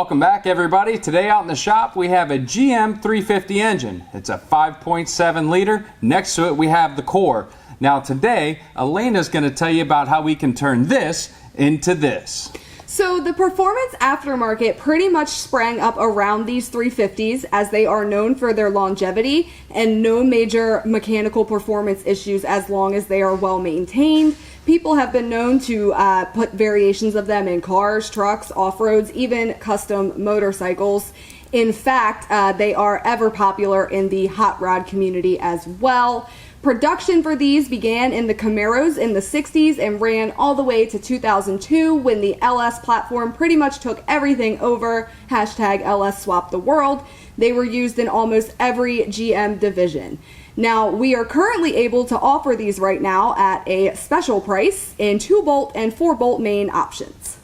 Welcome back, everybody. Today out in the shop we have a GM 350 engine. It's a 5.7 liter. Next to it we have the core. Now today Elena's going to tell you about how we can turn this into this. So the performance aftermarket pretty much sprang up around these 350s as they are known for their longevity and no major mechanical performance issues as long as they are well maintained. People have been known to put variations of them in cars, trucks, off-roads, even custom motorcycles. In fact, they are ever popular in the hot rod community as well. Production for these began in the Camaros in the 60s and ran all the way to 2002 when the LS platform pretty much took everything over. Hashtag LS swap the world. They were used in almost every GM division. Now, we are currently able to offer these right now at a special price in 2-bolt and 4-bolt main options.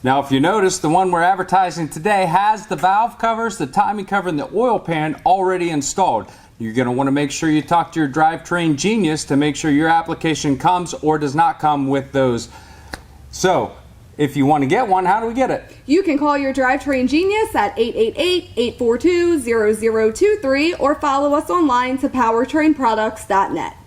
Now, if you notice, the one we're advertising today has the valve covers, the timing cover, and the oil pan already installed. You're going to want to make sure you talk to your drivetrain genius to make sure your application comes or does not come with those. So, if you want to get one, how do we get it? You can call your drivetrain genius at 888-842-0023 or follow us online to powertrainproducts.net.